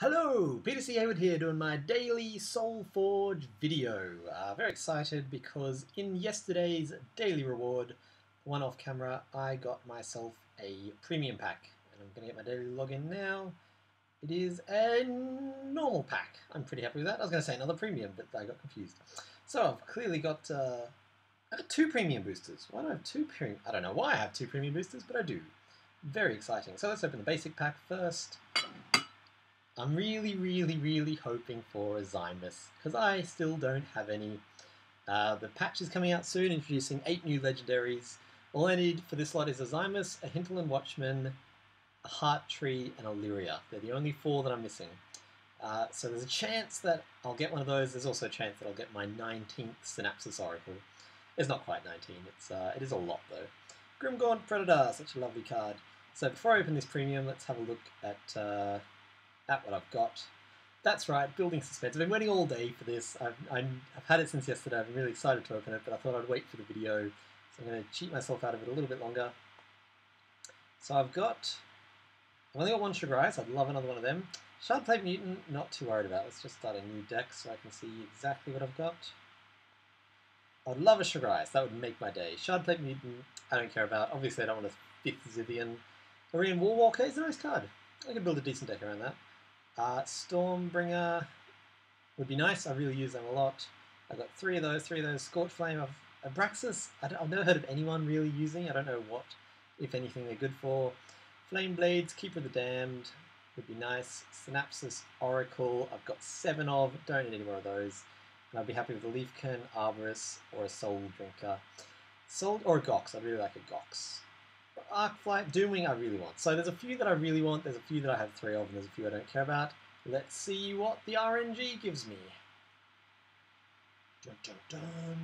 Hello, Peter C. Hayward here doing my daily Solforge video. Very excited because in yesterday's daily reward, one off camera, I got myself a premium pack. And I'm going to get my daily login now. It is a normal pack. I'm pretty happy with that. I was going to say another premium, but I got confused. So I've clearly got I got two premium boosters. Why do I have two premium? I don't know why I have two premium boosters, but I do. Very exciting. So let's open the basic pack first. I'm really hoping for a Zymus, because I still don't have any. The patch is coming out soon, introducing 8 new legendaries. All I need for this lot is a Zymus, a Hinterland Watchman, a Heart Tree, and a Lyria. They're the only 4 that I'm missing. So there's a chance that I'll get one of those. There's also a chance that I'll get my 19th Synapsis Oracle. It's not quite 19, it is a lot though. Grimgaunt Predator, such a lovely card. So before I open this premium, let's have a look at what I've got. That's right, building suspense. I've been waiting all day for this. I've had it since yesterday. I'm really excited to open it, but I thought I'd wait for the video. So I'm going to cheat myself out of it a little bit longer. So I've only got one Sugar Ice. I'd love another one of them. Shardplate Mutant, not too worried about. Let's just start a new deck so I can see exactly what I've got. I'd love a Sugar Ice. That would make my day. Shardplate Mutant, I don't care about. Obviously, I don't want a 5th Zivian. Korean Warwalker is a nice card. I could build a decent deck around that. Stormbringer would be nice. I really use them a lot. I've got 3 of those. Scorch Flame. Abraxas, I've never heard of anyone really using. I don't know what, if anything, they're good for. Flame Blades, Keeper of the Damned would be nice. Synapsis Oracle, I've got 7 of. Don't need any more of those. And I'd be happy with a Leafkin, Arborist, or a Soul Drinker. Or a Gox. I'd really like a Gox. Arcflight, Doomwing I really want. So there's a few that I really want, there's a few that I have 3 of, and there's a few I don't care about. Let's see what the RNG gives me. Dun, dun, dun.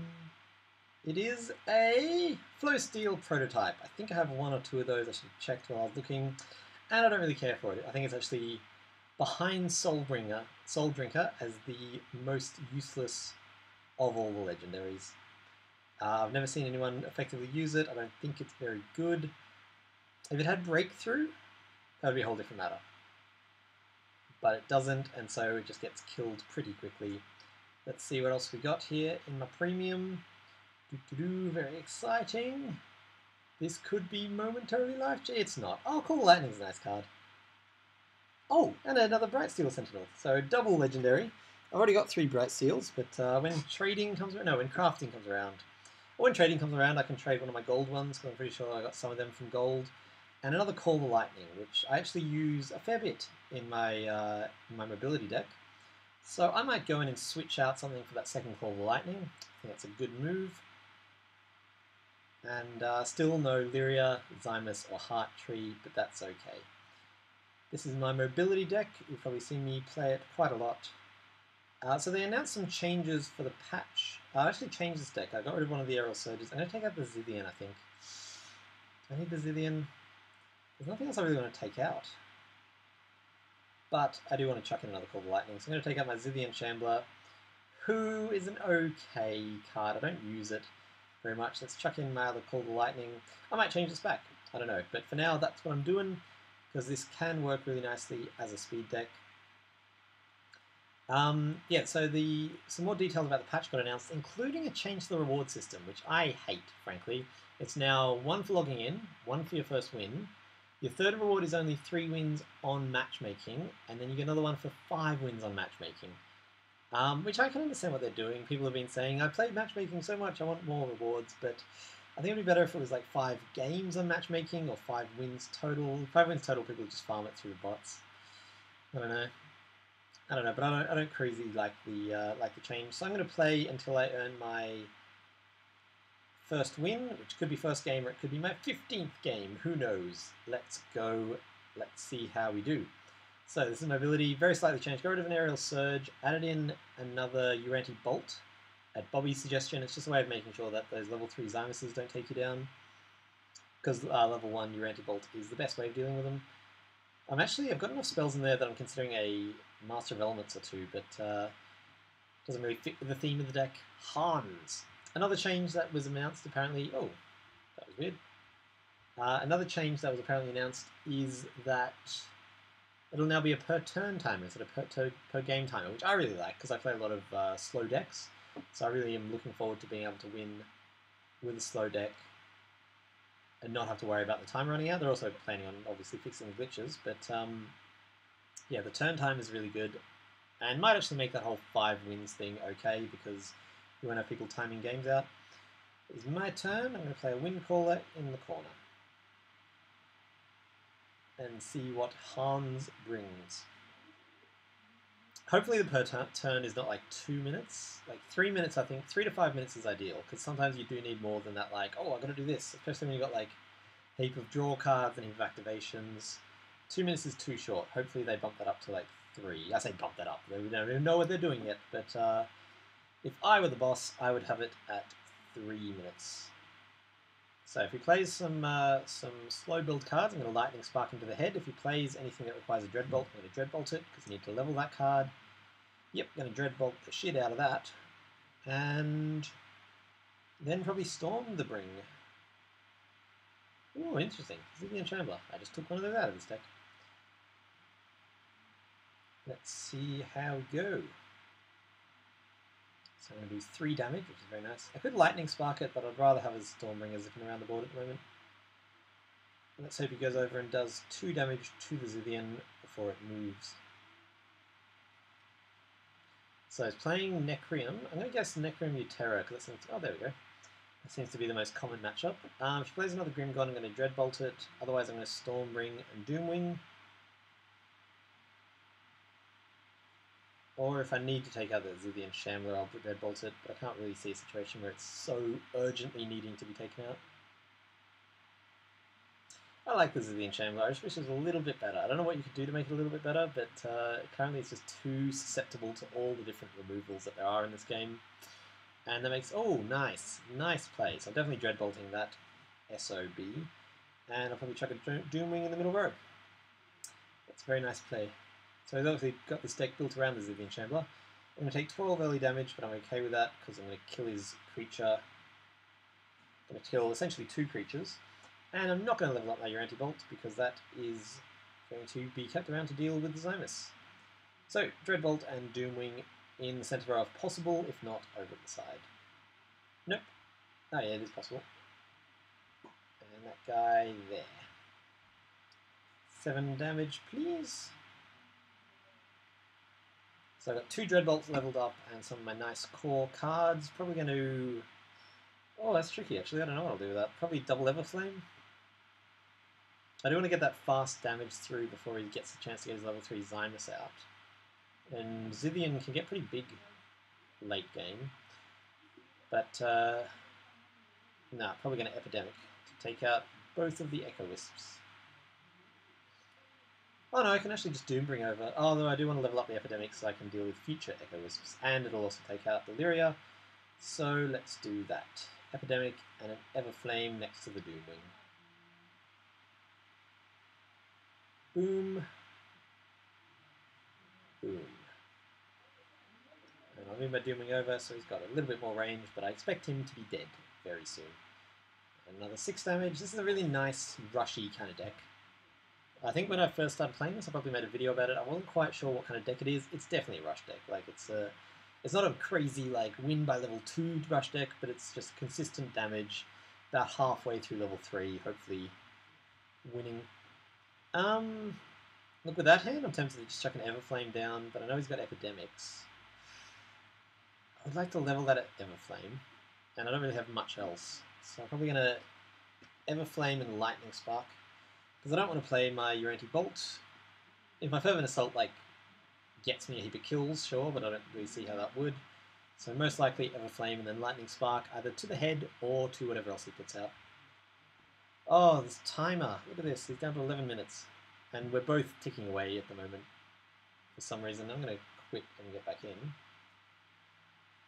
It is a Flow Steel prototype. I think I have 1 or 2 of those. I should have checked while I was looking. And I don't really care for it. I think it's actually behind Soul Drinker as the most useless of all the legendaries. I've never seen anyone effectively use it. I don't think it's very good. If it had Breakthrough, that would be a whole different matter. But it doesn't, and so it just gets killed pretty quickly. Let's see what else we got here in my premium. Very exciting. This could be momentarily life-changing. It's not. Oh, cool, Lightning's a nice card. Oh, and another Bright Steel Sentinel. So double legendary. I've already got 3 Bright Steels, but when trading comes around, no, when crafting comes around, or when trading comes around, I can trade one of my gold ones, because I'm pretty sure I got some of them from gold. And another Call the Lightning, which I actually use a fair bit in my mobility deck. So I might go in and switch out something for that second Call the Lightning. I think that's a good move. And still no Lyria, Zymus, or Heart Tree, but that's okay. This is my mobility deck. You've probably seen me play it quite a lot. So they announced some changes for the patch. I actually changed this deck. I got rid of one of the Aerial Surges. I'm going to take out the Zivian, I think. Do I need the Zivian? There's nothing else I really want to take out. But I do want to chuck in another Call the Lightning. So I'm going to take out my Zivian Shambler, who is an okay card. I don't use it very much. Let's chuck in my other Call the Lightning. I might change this back. I don't know. But for now, that's what I'm doing, because this can work really nicely as a speed deck. Yeah, so some more details about the patch got announced, including a change to the reward system, which I hate, frankly. It's now 1 for logging in, 1 for your first win. Your third reward is only 3 wins on matchmaking, and then you get another one for 5 wins on matchmaking. Which I can understand what they're doing. People have been saying, I played matchmaking so much, I want more rewards, but I think it would be better if it was like 5 games on matchmaking, or 5 wins total. 5 wins total, people just farm it through the bots. I don't know, but I don't crazy like the change. So I'm going to play until I earn my first win, which could be first game, or it could be my 15th game. Who knows? Let's go. Let's see how we do. So this is mobility, very slightly changed. Got rid of an Aerial Surge, added in another Uranti Bolt. At Bobby's suggestion, it's just a way of making sure that those level 3 Zymuses don't take you down, because level 1 Uranti Bolt is the best way of dealing with them. I've got enough spells in there that I'm considering a Master of Elements or 2, but doesn't really fit with the theme of the deck. Hans. Another change that was announced, apparently. Oh, that was weird. Another change that was apparently announced is that it'll now be a per turn timer instead of per game timer, which I really like because I play a lot of slow decks. So I really am looking forward to being able to win with a slow deck and not have to worry about the time running out. They're also planning on obviously fixing the glitches, but yeah, the turn time is really good and might actually make that whole 5 wins thing okay because you won't have people timing games out. It's my turn. I'm going to play a wind caller in the corner and see what Hans brings. Hopefully the per turn is not like 2 minutes. Like 3 minutes, I think. 3 to 5 minutes is ideal, because sometimes you do need more than that, like, oh, I've got to do this. Especially when you've got like a heap of draw cards and a heap of activations. 2 minutes is too short. Hopefully they bump that up to like 3. I say bump that up. They don't even know what they're doing yet. But if I were the boss, I would have it at 3 minutes. So if he plays some slow build cards, I'm going to Lightning Spark him to the head. If he plays anything that requires a Dreadbolt, I'm going to Dreadbolt it, because I need to level that card. Yep, going to Dreadbolt the shit out of that. And then probably Storm the Bring. Ooh, interesting. Zillion Shambler. I just took one of those out of this deck. Let's see how we go. So I'm going to do 3 damage, which is very nice. I could Lightning Spark it, but I'd rather have his Stormbringers zipping around the board at the moment. Let's hope he goes over and does 2 damage to the Zillion before it moves. So he's playing Necrium. I'm going to guess Necrium Utera, because that seems to... Oh, there we go. That seems to be the most common matchup. If he plays another Grimgon, I'm going to Dreadbolt it. Otherwise, I'm going to Stormbring and Doomwing. Or if I need to take out the Zillion Shambler, I'll Dreadbolt it, but I can't really see a situation where it's so urgently needing to be taken out. I like the Zillion Shambler. I just wish it was a little bit better. I don't know what you could do to make it a little bit better, but currently it's just too susceptible to all the different removals that there are in this game. And that makes... Oh, nice. Nice play. So I'm definitely Dreadbolting that SOB. And I'll probably chuck a Doomwing in the middle row. That's a very nice play. So he's obviously got this deck built around the Zillion Shambler. I'm going to take 12 early damage, but I'm okay with that because I'm going to kill his creature. I'm going to kill essentially 2 creatures. And I'm not going to level up my Uranti Bolt because that is going to be kept around to deal with the Zymus. So Dreadbolt and Doomwing in the centre row if possible, if not over at the side. Nope. Oh yeah, it is possible. And that guy there. 7 damage, please. So I've got 2 Dreadbolts leveled up and some of my nice core cards. Probably going to... Oh, that's tricky actually. I don't know what I'll do with that. Probably double Everflame. I do want to get that fast damage through before he gets a chance to get his level 3 Zymus out. And Zillion can get pretty big late game. But, nah, probably going to Epidemic to take out both of the Echo Wisps. Oh no, I can actually just Doombring over. Although I do want to level up the Epidemic so I can deal with future Echo Wisps. And it'll also take out the Lyria. So let's do that. Epidemic and an Everflame next to the Doomwing. Boom. Boom. And I'll move my Doomwing over so he's got a little bit more range, but I expect him to be dead very soon. Another 6 damage. This is a really nice, rushy kind of deck. I think when I first started playing this, I probably made a video about it. I wasn't quite sure what kind of deck it is. It's definitely a rush deck. Like it's not a crazy like win by level 2 rush deck, but it's just consistent damage about halfway through level 3, hopefully winning. Look, with that hand, I'm tempted to just chuck an Everflame down, but I know he's got Epidemics. I would like to level that at Everflame, and I don't really have much else. So I'm probably going to Everflame and Lightning Spark, because I don't want to play my Uranti Bolt. If my Fervent Assault, like, gets me a heap of kills, sure, but I don't really see how that would. So most likely Everflame and then Lightning Spark, either to the head or to whatever else he puts out. Oh, this timer. Look at this. He's down to 11 minutes. And we're both ticking away at the moment. For some reason, I'm going to quit and get back in.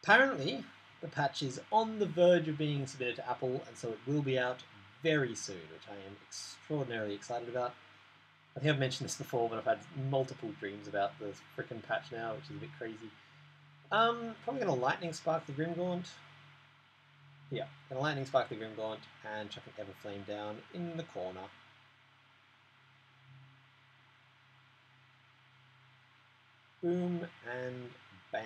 Apparently, the patch is on the verge of being submitted to Apple, and so it will be out very soon, which I am extraordinarily excited about. I think I've mentioned this before, but I've had multiple dreams about the frickin' patch now, which is a bit crazy. Probably going to Lightning Spark the Grimgaunt. Yeah, going to Lightning Spark the Grimgaunt and chuck an Everflame down in the corner. Boom and bam.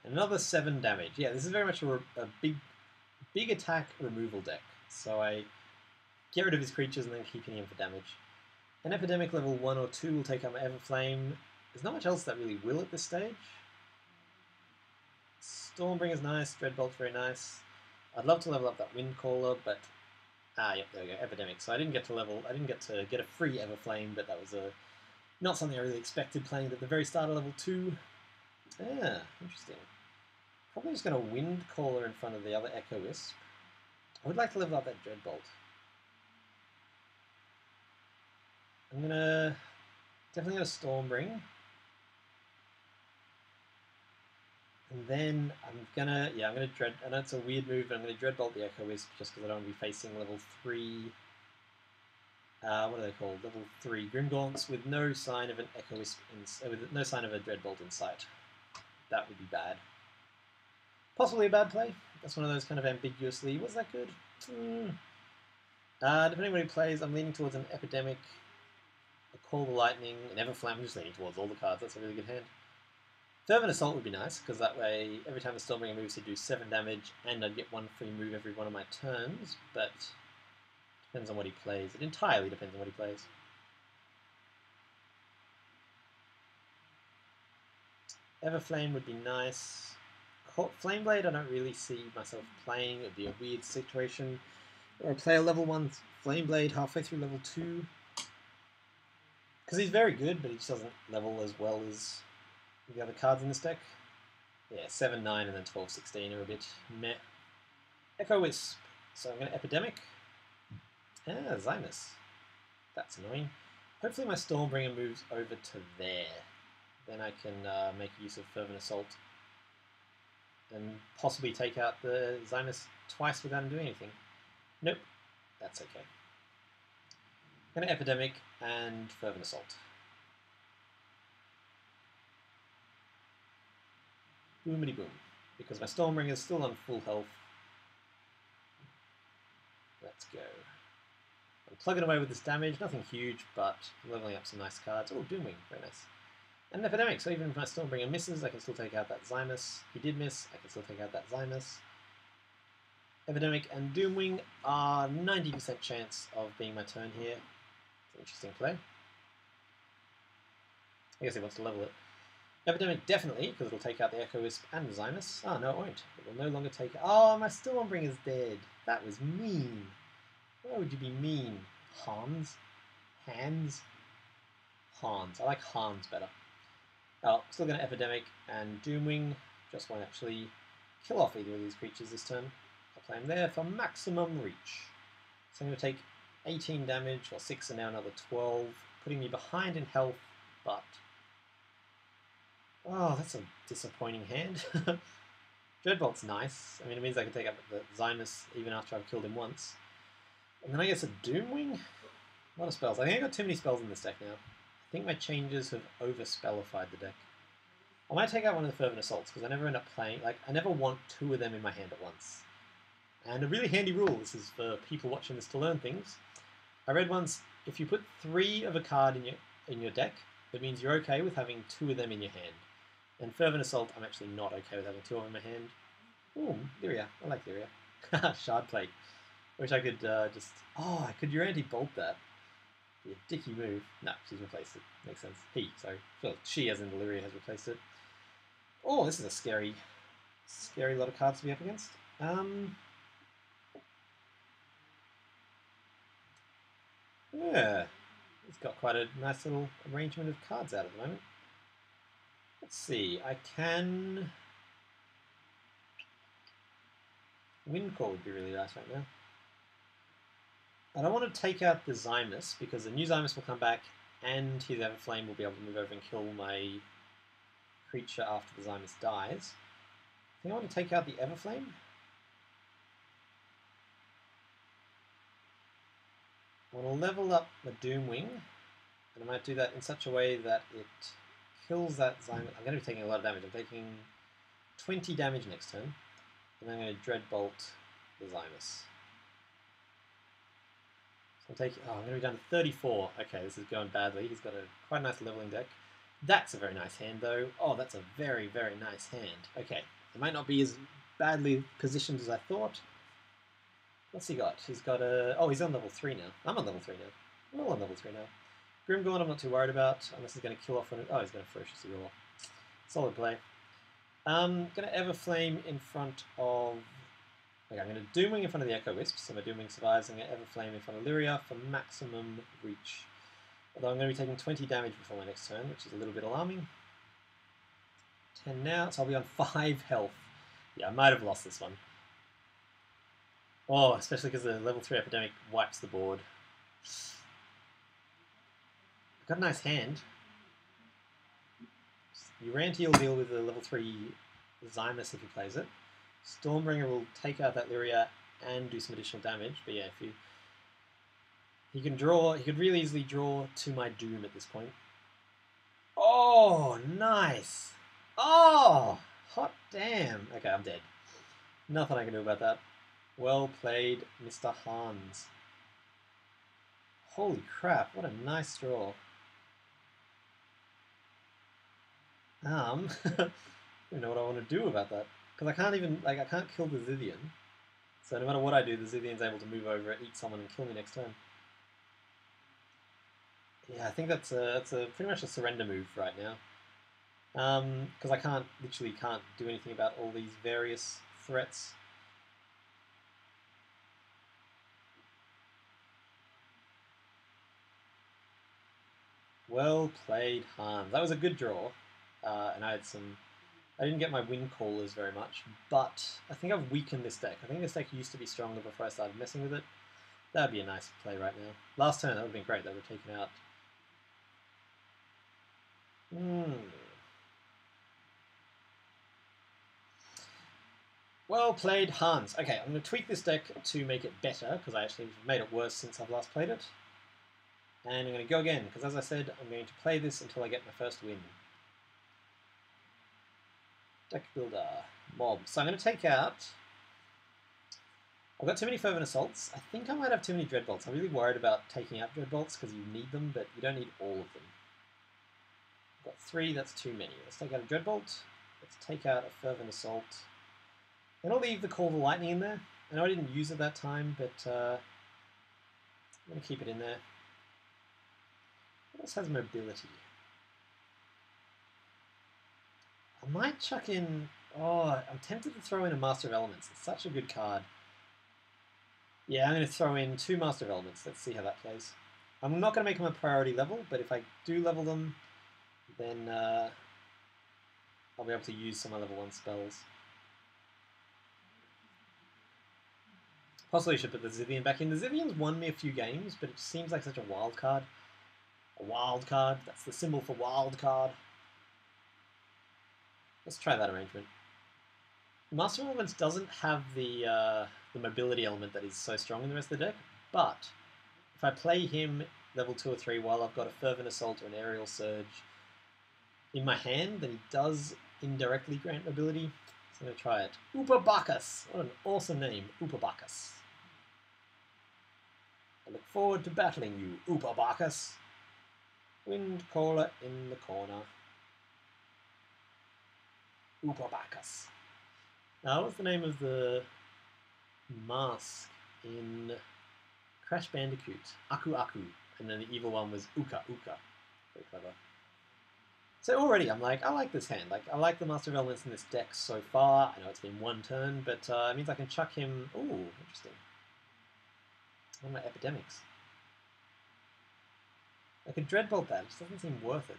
Another 7 damage. Yeah, this is very much a big attack removal deck. So I get rid of his creatures and then keep hitting him for damage. An Epidemic level 1 or 2 will take out my Everflame. There's not much else that really will at this stage. Stormbringer's nice, Dreadbolt's very nice. I'd love to level up that Windcaller, but yep, there we go, Epidemic. So I didn't get to get a free Everflame, but that was not something I really expected playing at the very start of level 2. Yeah, interesting. Probably just going to Windcaller in front of the other Echo Wisp. I would like to level up that Dreadbolt. I'm definitely gonna Stormbring. And then I'm gonna Dread, I know it's a weird move, but I'm gonna Dreadbolt the Echo Wisp just because I don't want to be facing level 3, what are they called? Level 3 Grimgaunts with no sign of an Echo Wisp, with no sign of a Dreadbolt in sight. That would be bad. Possibly a bad play. That's one of those kind of ambiguously, was that good? Depending on what he plays, I'm leaning towards an Epidemic, a Call the Lightning, an Everflame. I'm just leaning towards all the cards, that's a really good hand. Fervent Assault would be nice, because that way, every time a Stormbringer moves, he'd do 7 damage, and I'd get 1 free move every one of my turns, but depends on what he plays. It entirely depends on what he plays. Everflame would be nice. Flameblade I don't really see myself playing. It would be a weird situation. Or I play a level 1 Flameblade halfway through level 2. Because he's very good, but he just doesn't level as well as the other cards in this deck. Yeah, 7, 9, and then 12, 16 are a bit meh. Echo Wisp. So I'm going to Epidemic. Zymus. That's annoying. Hopefully my Stormbringer moves over to there. Then I can make use of Fervent Assault and possibly take out the Zymus twice without him doing anything. Nope, that's okay. I'm going to Epidemic and Fervent Assault. Boomity boom. Because my Stormbringer is still on full health. Let's go. I'm plugging away with this damage, nothing huge, but leveling up some nice cards. Oh, Doomwing, very nice. And an Epidemic, so even if my Stormbringer misses, I can still take out that Zymus. He did miss, I can still take out that Zymus. Epidemic and Doomwing are 90% chance of being my turn here. It's an interesting play. I guess he wants to level it. Epidemic definitely, because it'll take out the Echo Wisp and the Zymus. Oh, no, it won't. It will no longer take... Oh, my Stormbringer's dead. That was mean. Why would you be mean? Hans? Hans? Hans. I like Hans better. Oh, still going to Epidemic and Doomwing. Just won't actually kill off either of these creatures this turn. I'll play them there for maximum reach. So I'm going to take 18 damage, or 6 and now another 12, putting me behind in health, but... Oh, that's a disappointing hand. Dreadbolt's nice. I mean, it means I can take out the Zymus even after I've killed him once. And then I guess a Doomwing? A lot of spells. I think I've got too many spells in this deck now. I think my changes have over-spellified the deck. I might take out one of the Fervent Assaults, because I never end up playing... Like, I never want 2 of them in my hand at once. And a really handy rule, this is for people watching this to learn things. I read once, if you put 3 of a card in your deck, it means you're okay with having 2 of them in your hand. And Fervent Assault, I'm actually not okay with having 2 of them in my hand. Ooh, Lyria. I like Lyria. Shard Plate. Wish I could just... Oh, I could Uranti Bolt that. Be a dicky move. No, she's replaced it. Makes sense. Sorry. Well, she, as in Lyria, has replaced it. Oh, this is a scary lot of cards to be up against. Yeah. It's got quite a nice little arrangement of cards out at the moment. Let's see, I can... Windcall would be really nice right now. I don't want to take out the Zymus, because the new Zymus will come back, and his Everflame will be able to move over and kill my creature after the Zymus dies. I think I want to take out the Everflame. I want to level up the Doomwing, and I might do that in such a way that it kills that Zymus. I'm going to be taking a lot of damage. I'm taking 20 damage next turn, and I'm going to Dreadbolt the Zymus. So I'm going to be down to 34. Okay, this is going badly. He's got a quite nice leveling deck. That's a very nice hand, though. Oh, that's a very, very nice hand. Okay, it might not be as badly positioned as I thought. What's he got? He's got a... Oh, he's on level 3 now. I'm on level 3 now. We're all on level 3 now. Grimgorn I'm not too worried about, unless he's going to kill off one... Oh, he's going to Ferociously Roar. Solid play. Going to Everflame in front of... Okay, I'm going to Doomwing in front of the Echo Wisp, so my Doomwing survives. I'm going to Everflame in front of Lyria for maximum reach. Although I'm going to be taking 20 damage before my next turn, which is a little bit alarming. 10 now, so I'll be on 5 health. Yeah, I might have lost this one. Oh, especially because the level 3 Epidemic wipes the board. I've got a nice hand. Urantia will deal with the level 3 Zymus if he plays it. Stormbringer will take out that Lyria and do some additional damage. But yeah, if he can draw, he could really easily draw to my Doom at this point. Oh, nice! Oh, hot damn! Okay, I'm dead. Nothing I can do about that. Well played, Mr. Hans. Holy crap, what a nice draw. I don't know what I want to do about that. Because I can't even, I can't kill the Zithian. So no matter what I do, the Zithian's able to move over, eat someone, and kill me next turn. Yeah, I think that's pretty much a surrender move right now. Because I literally can't do anything about all these various threats. Well played, Hans. That was a good draw. And I didn't get my win callers very much, but I think I've weakened this deck. I think this deck used to be stronger before I started messing with it. That would be a nice play right now. Last turn, that would have been great. That would have taken out... Well played, Hans. Okay, I'm going to tweak this deck to make it better, because I actually made it worse since I've last played it. And I'm going to go again, because as I said, I'm going to play this until I get my first win. Deck Builder, Mob. So I'm going to take out... I've got too many Fervent Assaults. I think I might have too many Dreadbolts. I'm really worried about taking out Dreadbolts, because you need them, but you don't need all of them. I've got 3, that's too many. Let's take out a Dreadbolt. Let's take out a Fervent Assault. And I'll leave the Call of the Lightning in there. I know I didn't use it that time, but I'm going to keep it in there. What else has mobility? I might chuck in... Oh, I'm tempted to throw in a Master of Elements. It's such a good card. Yeah, I'm going to throw in 2 Master of Elements. Let's see how that plays. I'm not going to make them a priority level, but if I do level them, then I'll be able to use some of my level 1 spells. Possibly should put the Zithian back in. The Zithian's won me a few games, but it seems like such a wild card. A wild card. That's the symbol for wild card. Let's try that arrangement. Master of Elements doesn't have the mobility element that is so strong in the rest of the deck, but if I play him level 2 or 3 while I've got a Fervent Assault or an Aerial Surge in my hand, then he does indirectly grant mobility. So I'm going to try it. Upabacchus! What an awesome name, Upabacchus. I look forward to battling you, Upabacchus. Wind Caller in the corner. Upabacchus. Now, what's the name of the mask in Crash Bandicoot? Aku Aku. And then the evil one was Uka Uka. Very clever. So already I'm like, I like this hand. Like, I like the Master of Elements in this deck so far. I know it's been 1 turn, but it means I can chuck him... Ooh, interesting. One of my Epidemics. I could Dreadbolt that. It just doesn't seem worth it.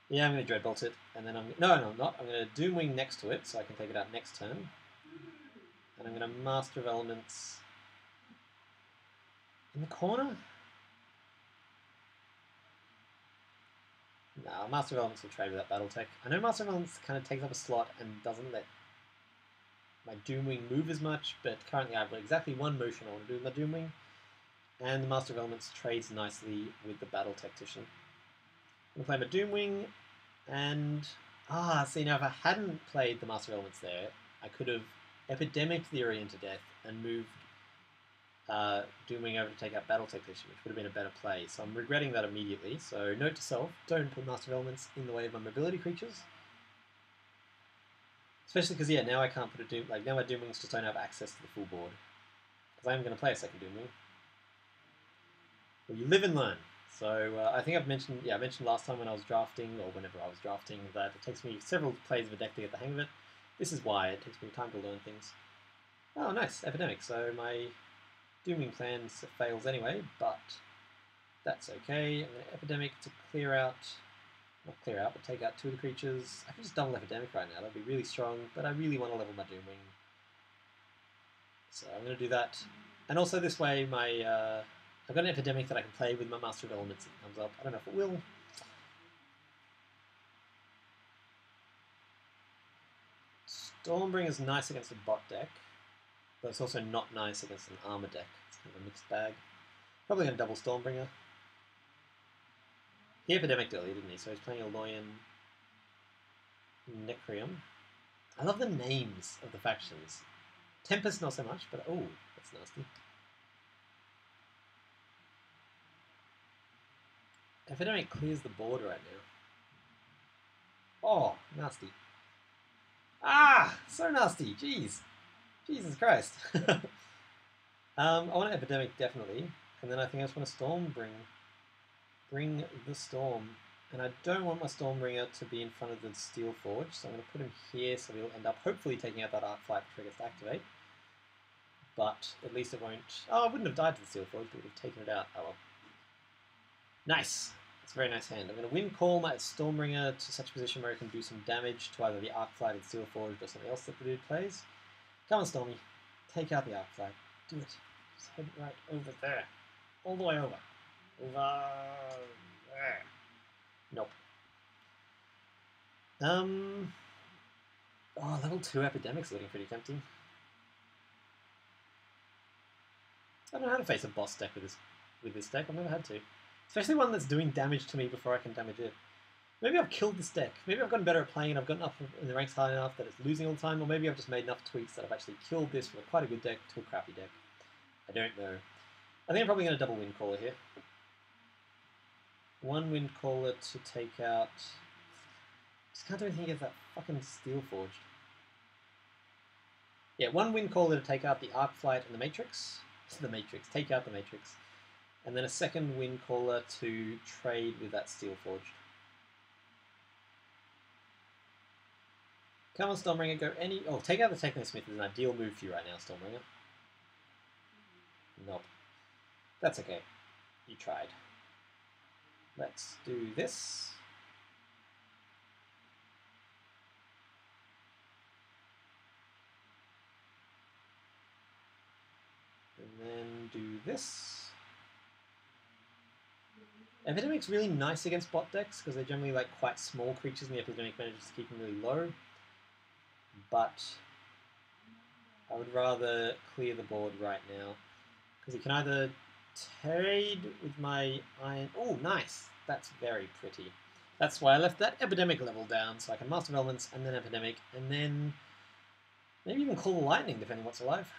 Yeah, I'm going to Dreadbolt it, and then No, I'm not. I'm going to Doomwing next to it, so I can take it out next turn. And I'm going to Master of Elements... in the corner? No, Master of Elements will trade with that Battletech. I know Master of Elements kind of takes up a slot and doesn't let my Doomwing move as much, but currently I have exactly 1 motion I want to do with my Doomwing. And the Master of Elements trades nicely with the Battle Tactician. I'm going to play my Doomwing, and... see, now if I hadn't played the Master of Elements there, I could have Epidemic Theory into death and moved Doomwing over to take out Battle Technician, which would have been a better play. So I'm regretting that immediately. So note to self, don't put Master of Elements in the way of my mobility creatures. Especially because, yeah, now I can't put a Doom... Like, now my Doomwings just don't have access to the full board. Because I am going to play a second Doomwing. Well, you live and learn. So I think I mentioned last time when I was drafting, or whenever I was drafting, that it takes me several plays of a deck to get the hang of it. This is why it takes me time to learn things. Oh, nice, Epidemic. So my Doomwing plan fails anyway, but that's okay. I'm going to Epidemic to clear out, not clear out, but take out 2 of the creatures. I can just double Epidemic right now, that'd be really strong, but I really want to level my Doomwing. So I'm going to do that. And also this way, I've got an Epidemic that I can play with my Master of Elements if it comes up. I don't know if it will. Stormbringer's nice against a bot deck, but it's also not nice against an armor deck. It's kind of a mixed bag. Probably going to double Stormbringer. He Epidemic earlier, didn't he? So he's playing a Loyan Necrium. I love the names of the factions. Tempest not so much, but oh, that's nasty. Epidemic clears the board right now. Oh, nasty. Ah, so nasty. Jeez. Jesus Christ. I want an Epidemic, definitely. And then I think I just want to bring the Storm. And I don't want my Stormbringer to be in front of the Steelforge, so I'm going to put him here so he'll end up hopefully taking out that Arc Flight before it gets to activate. But at least it won't... Oh, I wouldn't have died to the Steelforge, but it would have taken it out. Oh well. Nice! It's a very nice hand. I'm going to Wind Call my Stormbringer to such a position where it can do some damage to either the Arc Flight and Steelforge or something else that the dude plays. Come on, Stormy. Take out the Arc Flight. Do it. Just head right over there. All the way over. Over there. Nope. Oh, level 2 Epidemic's looking pretty tempting. I don't know how to face a boss deck with this deck. I've never had to. Especially one that's doing damage to me before I can damage it. Maybe I've killed this deck. Maybe I've gotten better at playing and I've gotten up in the ranks high enough that it's losing all the time, or maybe I've just made enough tweaks that I've actually killed this from quite a good deck to a crappy deck. I don't know. I think I'm probably going to double Wind Caller here. 1 Wind Caller to take out... Just can't do anything against that fucking Steelforged. Yeah, 1 Wind Caller to take out the Arc Flight and the Matrix. The Matrix. Take out the Matrix. And then a 2nd Wind Caller to trade with that Steelforged. Come on, Stormbringer, go any... Oh, take out the Technosmith is an ideal move for you right now, Stormbringer. Nope. That's okay. You tried. Let's do this. And then do this. Epidemic's really nice against bot decks because they're generally like quite small creatures and the Epidemic manages to keep them really low. But I would rather clear the board right now because you can either trade with my iron... Oh, nice! That's very pretty. That's why I left that Epidemic level down, so I can Master of Elements and then Epidemic, and then maybe even Call the Lightning, depending what's alive.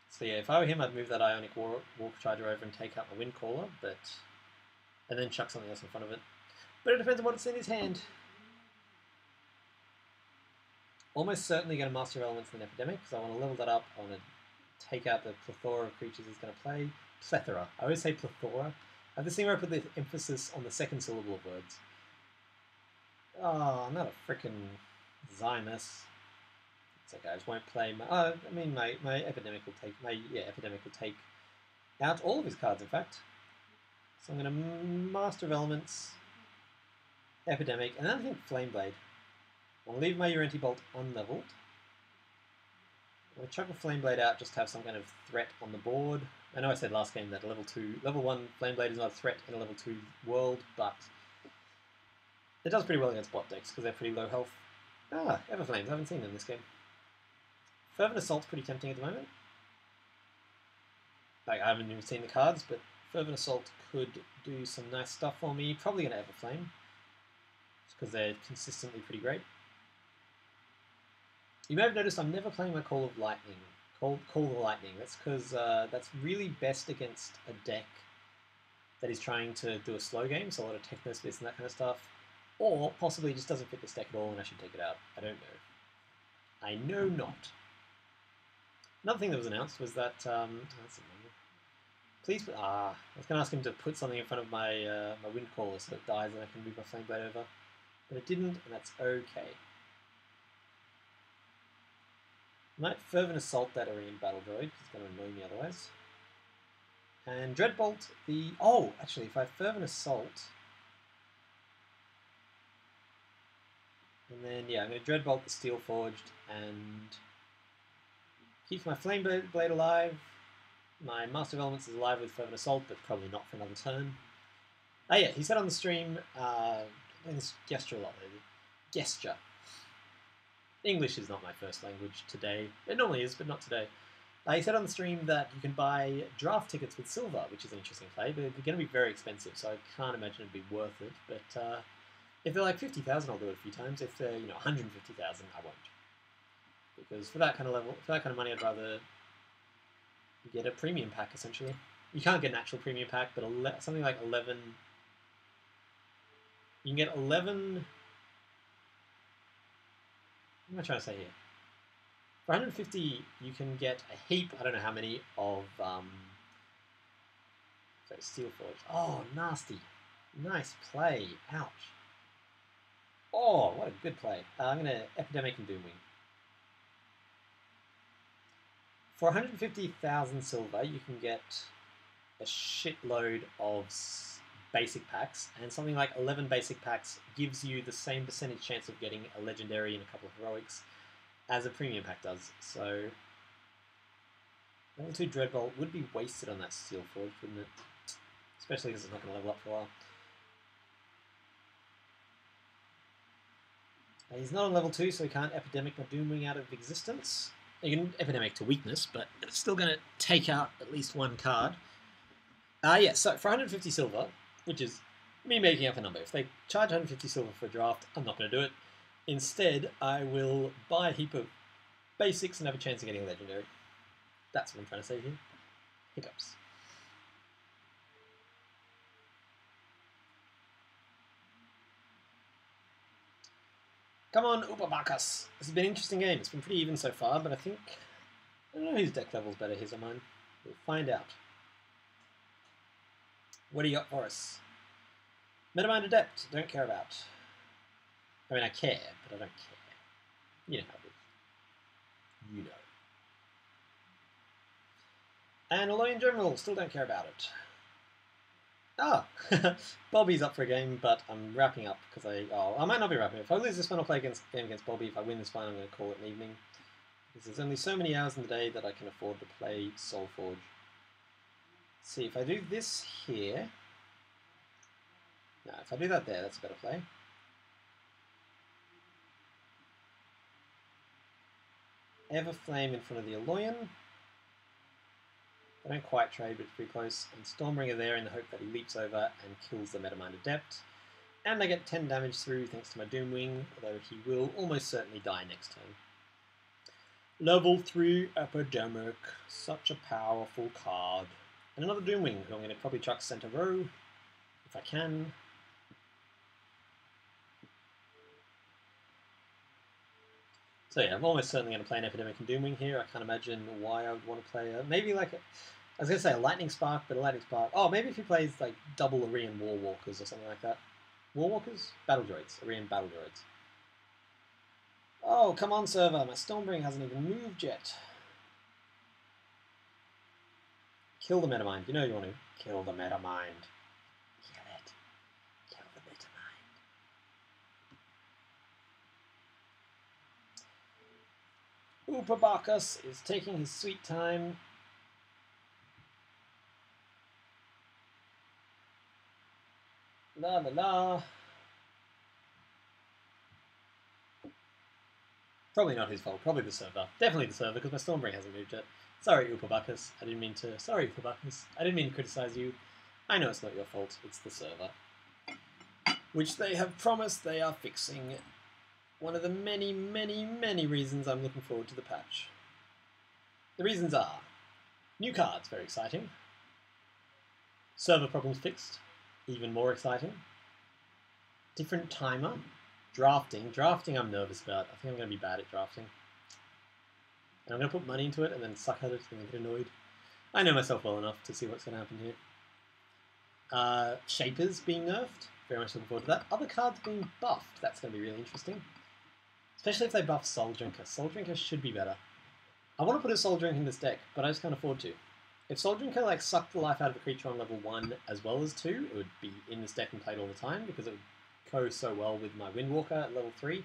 So yeah, if I were him, I'd move that Ionic Warp Charger over and take out my Wind Caller, and then chuck something else in front of it. But it depends on what's in his hand. Almost certainly going to Master of Elements and Epidemic, because I want to level that up. I want to take out the plethora of creatures he's going to play. Plethora. I always say plethora. I have this thing where I put the emphasis on the second syllable of words. Oh, not a frickin' Zymus. It's okay, I just won't play my... I mean, my Epidemic will take... Epidemic will take out all of his cards, in fact. So I'm going to Master of Elements, Epidemic, and then I think Flameblade. I'll leave my Urenti Bolt unleveled. I'm going to chuck a Flameblade out just to have some kind of threat on the board. I know I said last game that level 1 Flameblade is not a threat in a level 2 world, but it does pretty well against bot decks because they're pretty low health. Ah, Everflames, I haven't seen them in this game. Fervent Assault's pretty tempting at the moment. Like, I haven't even seen the cards, but Fervent Assault could do some nice stuff for me. Probably going to Everflame, just because they're consistently pretty great. You may have noticed I'm never playing my Call of Lightning Call the lightning. That's because that's really best against a deck that is trying to do a slow game, so a lot of techno splits and that kind of stuff. Or possibly just doesn't fit this deck at all and I should take it out. I don't know. I know not. Another thing that was announced was that please. I was going to ask him to put something in front of my my wind caller so it dies and I can move my flame blade over, but it didn't, and that's okay. I might Fervent Assault that Aryan Battle Droid because it's going to annoy me otherwise. And Dreadbolt the actually if I Fervent Assault, and then yeah, I'm going to Dreadbolt the Steel Forged and keeps my flame blade alive. My Master of Elements is alive with Fervent Assault, but probably not for another turn. Yeah, he said on the stream, doing this gesture a lot lately. Gesture. English is not my first language today. It normally is, but not today. He said on the stream that you can buy draft tickets with silver, which is an interesting play, but they're going to be very expensive, so I can't imagine it'd be worth it. But if they're like 50,000, I'll do it a few times. If they're 150,000, I won't. Because for that kind of level, for that kind of money, I'd rather get a premium pack, essentially. You can't get an actual premium pack, but something like 11... You can get 11... What am I trying to say here? For 150, you can get a heap, I don't know how many, of Steel Forge. Oh, nasty. Nice play. Ouch. Oh, what a good play. I'm going to Epidemic and Doomwing. For 150,000 silver, you can get a shitload of basic packs, and something like 11 basic packs gives you the same percentage chance of getting a legendary and a couple of heroics as a premium pack does. So, level 2 Dreadbolt would be wasted on that Steel Forge, wouldn't it? Especially because it's not going to level up for a while. He's not on level 2, so he can't Epidemic my Doomwing out of existence. You can Epidemic to weakness, but it's still going to take out at least one card. Yeah, so for 150 silver, which is me making up a number, if they charge 150 silver for a draft, I'm not going to do it. Instead, I will buy a heap of basics and have a chance of getting a legendary. That's what I'm trying to say here. Hiccups. Come on, Upabakas. This has been an interesting game. It's been pretty even so far, but I don't know whose deck level's better, his or mine. We'll find out. What do you got for us? Metamind Adept, don't care about. I mean, I care, but I don't care. You know how it is. You know. And Alolan General, still don't care about it. Bobby's up for a game, but I'm wrapping up because I might not be wrapping up. If I lose this one, I'll play a game against Bobby. If I win this one, I'm going to call it an evening. Because there's only so many hours in the day that I can afford to play Solforge. See, if I do this here... No, if I do that there, that's a better play. Everflame in front of the Alolan. I don't quite trade, but it's pretty close. And Stormbringer there in the hope that he leaps over and kills the Metamind Adept. And I get 10 damage through thanks to my Doomwing, although he will almost certainly die next turn. Level 3 Epidemic. Such a powerful card. And another Doomwing, who I'm going to probably chuck center row, if I can. So yeah, I'm almost certainly going to play an Epidemic and Doomwing here. I can't imagine why I would want to play maybe like I was going to say a Lightning Spark, but a Lightning Spark... Oh, maybe if he plays like double Aryan Warwalkers or something like that. Warwalkers? Battle Droids. Aryan Battle Droids. Oh, come on, server. My Stormbringer hasn't even moved yet. Kill the Metamind. You know you want to kill the Metamind. Kill it. Kill the Metamind. Upabakas is taking his sweet time. La la la. Probably not his fault. Probably the server. Definitely the server, because my Stormbringer hasn't moved yet. Sorry, Upabakas. I didn't mean to... Sorry, Upabakas. I didn't mean to criticize you. I know it's not your fault. It's the server. Which they have promised they are fixing. One of the many, many, many reasons I'm looking forward to the patch. The reasons are new cards, very exciting. Server problems fixed, even more exciting. Different timer. Drafting. Drafting I'm nervous about. I think I'm going to be bad at drafting. And I'm going to put money into it and then suck at it and then get annoyed. I know myself well enough to see what's going to happen here. Shapers being nerfed. Very much looking forward to that. Other cards being buffed. That's going to be really interesting. Especially if they buff Soul Drinker. Soul Drinker should be better. I want to put a Soul Drink in this deck, but I just can't afford to. If Soul Drinker like sucked the life out of a creature on level 1 as well as 2, it would be in this deck and played all the time because it would go so well with my Windwalker at level 3.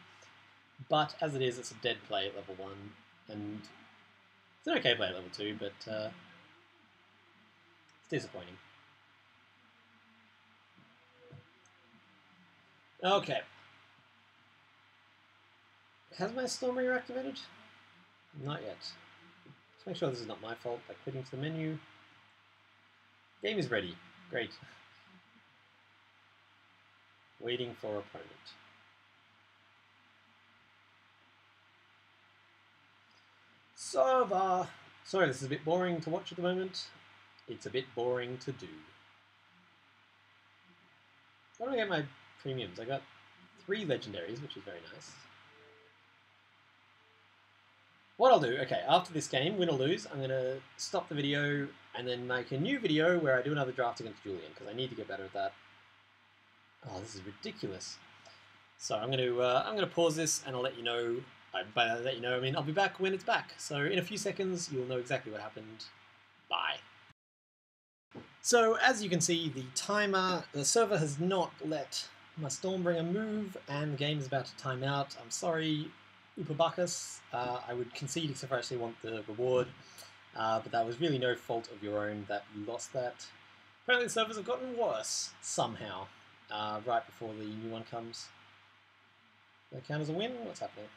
But as it is, it's a dead play at level 1, and it's an okay play at level 2, but it's disappointing. Okay. Has my Stormbringer activated? Not yet. Let's make sure this is not my fault by quitting to the menu. Game is ready. Great. Waiting for opponent. Server! Sorry, this is a bit boring to watch at the moment. It's a bit boring to do. Where do I get my premiums? I got 3 legendaries, which is very nice. What I'll do, okay, after this game, win or lose, I'm going to stop the video and then make a new video where I do another draft against Julian, because I need to get better at that. Oh, this is ridiculous. So I'm going to pause this and I'll let you know. By let you know, I mean I'll be back when it's back. So in a few seconds, you'll know exactly what happened. Bye. So as you can see, the server has not let my Stormbringer move, and the game is about to time out. I'm sorry, Upabakus. I would concede except I actually want the reward, but that was really no fault of your own that you lost that. Apparently the servers have gotten worse, somehow, right before the new one comes. Does that count as a win? What's happening?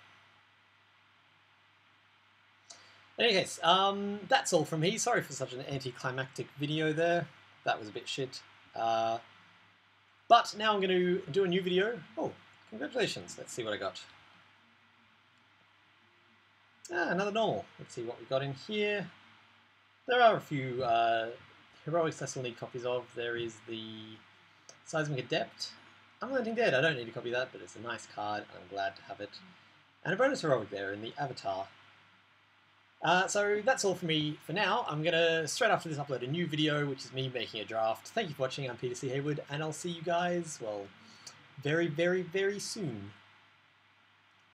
In any case, that's all from me. Sorry for such an anticlimactic video there. That was a bit shit. But now I'm going to do a new video. Oh, congratulations. Let's see what I got. Another normal. Let's see what we got in here. There are a few heroics I still need copies of. There is the Seismic Adept. Unrelenting Dead. I don't need a copy of that, but it's a nice card. I'm glad to have it. And a bonus heroic there in the Avatar. So that's all from me for now. I'm going to, straight after this, upload a new video, which is me making a draft. Thank you for watching. I'm Peter C. Haywood, and I'll see you guys, well, very, very, very soon.